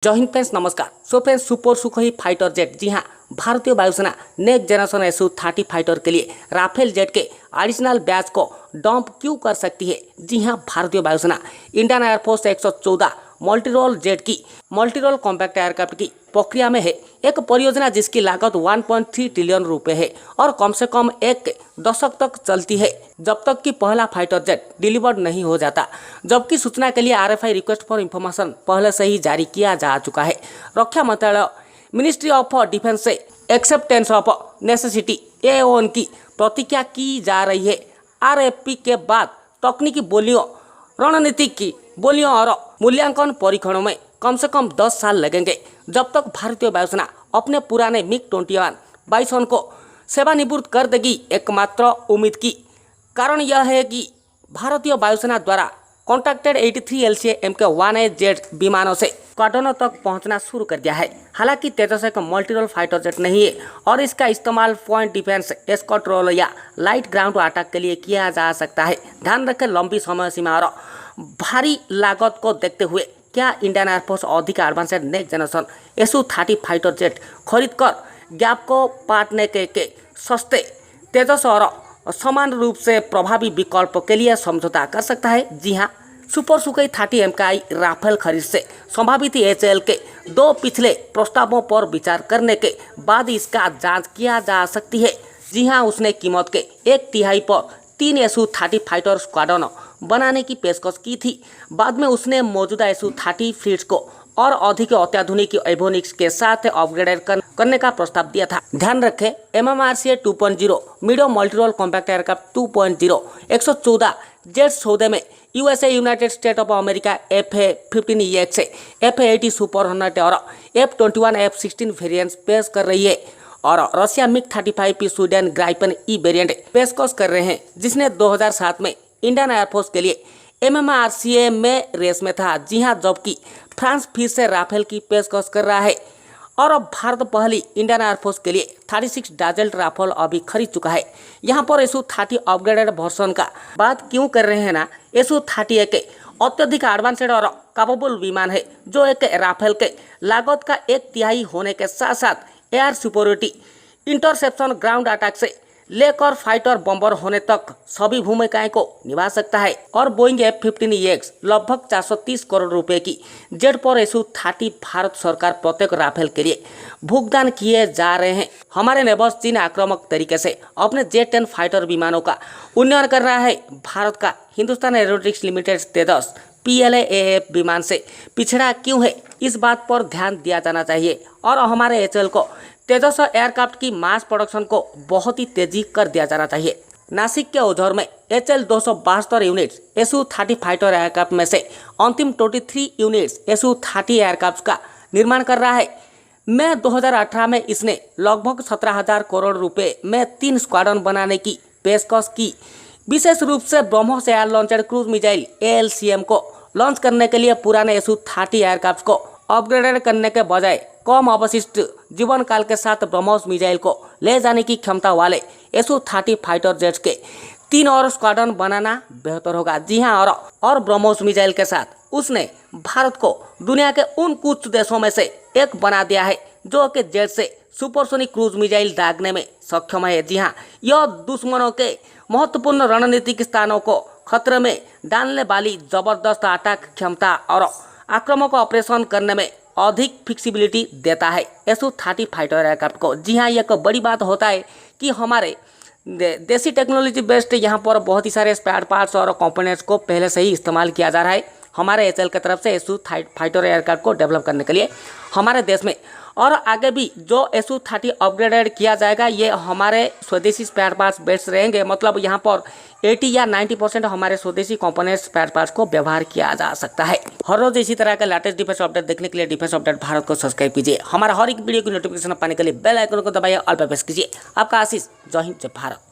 जय हिंद फ्रेंड्स, नमस्कार। So friends, super Sukhoi fighter jet, जी हाँ, भारतीय वायुसेना नेक्स्ट जनरेशन SU-30 फाइटर के लिए राफेल जेट के एडिशनल बैच को डंप क्यों कर सकती है। जी हाँ, भारतीय वायुसेना इंडियन एयरफोर्स 114 मल्टीरोल जेट की मल्टीरोल कॉम्पैक्ट एयरक्राफ्ट की प्रक्रिया में है। एक परियोजना जिसकी लागत 1.3 ट्रिलियन रुपए है और कम से कम एक दशक तक चलती है, जब तक कि पहला फाइटर जेट डिलीवर्ड नहीं हो जाता। जबकि सूचना के लिए RFI रिक्वेस्ट फॉर इंफॉर्मेशन पहले से ही जारी किया जा चुका है। रक्षा मंत्रालय मिनिस्ट्री ऑफ डिफेंस से एक्सेप्टेंस ऑफ नेसेसिटी AON की प्रतीक्षा की जा रही है। RFP के बाद तकनीकी बोलियों, रणनीतिक की बोलियों और मूल्यांकन परीक्षणों में कम से कम 10 साल लगेंगे, जब तक भारतीय वायुसेना अपने पुराने MiG-21 बाइसन को सेवानिवृत्त कर देगी। एकमात्र उम्मीद की कारण यह है कि भारतीय वायुसेना द्वारा कॉन्ट्रैक्टेड 83 LCA Mk-1A जेट विमानों से स्क्वाड्रनों तक पहुंचना शुरू कर दिया है। हालांकि तेजस एक मल्टीरोल फाइटर जेट नहीं है और इसका इस्तेमाल पॉइंट डिफेंस, एस्कॉर्ट रोल या लाइट ग्राउंड अटैक के लिए किया जा सकता है। ध्यान रखें, लंबी समय सीमा और भारी लागत को देखते हुए क्या इंडियन एयरफोर्स अधिक advanced next generation SU-30 fighter jet खरीद कर गैप को पाटने के सस्ते, तेजस और समान रूप से प्रभावी विकल्प के लिए समझौता कर सकता है। जी हाँ, सुपर सुखोई 30 MKI राफेल खरीद से संभावित HAL के 2 पिछले प्रस्तावों पर विचार करने के बाद इसका जांच किया जा सकती है। जी हाँ, उसने कीमत के 1/3 पर 3 SU-30 फाइटर स्क्वाड्रन बनाने की पेशकश की थी। बाद में उसने मौजूदा SU-30 फ्लीट्स को और अधिक अत्याधुनिक एवियोनिक्स के साथ अपग्रेड करने का प्रस्ताव दिया था। ध्यान रखें, MMRCA 2.0 medium multirole compact aircraft 2.0 114 jet सौदे में USA, United state of America F-15EX से F-80 सुपर हॉर्नेट और F-21 F-16 वेरिएंट्स पेश कर रही है और Russia MiG-35P Sweden Gripen E variant पेशकश कर रहे हैं, जिसने 2007 में इंडियन एयरफोर्स के लिए MMRCA में रेस में था। जी हाँ, जबकि फ्रांस फिर से राफेल की पेशकश कर रहा है और अब भारत पहली इंडियन एयरफोर्स के लिए 36 डाजेल्ट राफेल अभी खरीद चुका है। यहाँ पर SU-30 अपग्रेडेड वर्जन का बात क्यों कर रहे हैं ना, SU-30 एक अत्यधिक एडवांस्ड और कैपेबल विमान है, जो एक राफेल के लागत का 1/3 होने के साथ साथ air superiority, interception, ground attack से लेकर फाइटर बम्बर होने तक सभी भूमिकाएं को निभा सकता है। और बोइंग F-15EX लगभग 430 करोड़ रुपए की जेट पर SU-30 भारत सरकार प्रत्येक राफेल के लिए भुगतान किए जा रहे हैं। हमारे नेबर्स चीन आक्रामक तरीके से अपने J-10 फाइटर विमानों का उन्नयन कर रहा है। भारत का हिंदुस्तान एरोनॉटिक्स लिमिटेड तेजस PLA-AF विमान से पिछड़ा क्यों है, इस बात पर ध्यान दिया जाना चाहिए और हमारे HAL को तेजस एयरक्राफ्ट की मास प्रोडक्शन को बहुत ही तेजी कर दिया जाना चाहिए। नासिक के औझर में HAL 272 units SU-30 fighter aircraft में से अंतिम 23 यूनिट्स SU-30 एयरक्राफ्ट का निर्माण कर रहा है। मई 2018 में इसने लगभग 17,000 करोड़ रुपए में 3 स्क्वाड्रन बनाने की पेशकश की। विशेष रूप से BrahMos air launcher cruise missile ALCM को लॉन्च करने के लिए पुराने SU-30 एयरक्राफ्ट को अपग्रेडेड करने के बजाय कम अवशिष्ट जीवन काल के साथ ब्रह्मोस मिसाइल को ले जाने की क्षमता वाले SU-30 फाइटर जेट्स के 3 और स्क्वाड्रन बनाना बेहतर होगा। जी हाँ, और ब्रह्मोस मिसाइल के साथ उसने भारत को दुनिया के उन कुछ देशों में से एक बना दिया है जो कि जेट से सुपरसोनिक क्रूज मिसाइल दागने में सक्षम है। जी हाँ, यह दुश्मनों के महत्वपूर्ण रणनीतिक स्थानों को खतरे में डालने वाली जबरदस्त अटैक क्षमता और आक्रामक ऑपरेशन करने में अधिक फ्लेक्सिबिलिटी देता है SU-30 फाइटर एयरक्राफ्ट को। जी हाँ, यह एक बड़ी बात होता है कि हमारे देसी टेक्नोलॉजी बेस्ड यहाँ पर बहुत ही सारे स्पेयर पार्ट्स और कंपोनेंट्स को पहले से ही इस्तेमाल किया जा रहा है हमारे HAL की तरफ से SU-30 फाइटर एयरक्राफ्ट को डेवलप करने के लिए हमारे देश में। और आगे भी जो SU-30 अपग्रेडेड किया जाएगा, ये हमारे स्वदेशी स्पेयर पार्ट्स बेस्ड रहेंगे। मतलब यहाँ पर 80 या 90% हमारे स्वदेशी कंपोनेंट्स स्पेयर पार्ट्स को व्यवहार किया जा सकता है। हर रोज इसी तरह का लेटेस्ट डिफेंस अपडेट देखने के लिए डिफेंस अपडेट भारत को सब्सक्राइब कीजिए। हमारा हर एक वीडियो की नोटिफिकेशन पाने के लिए बेल आइकन को दबाइए, ऑल पे प्रेस कीजिए। आपका आशीष। जय हिंद, जय भारत।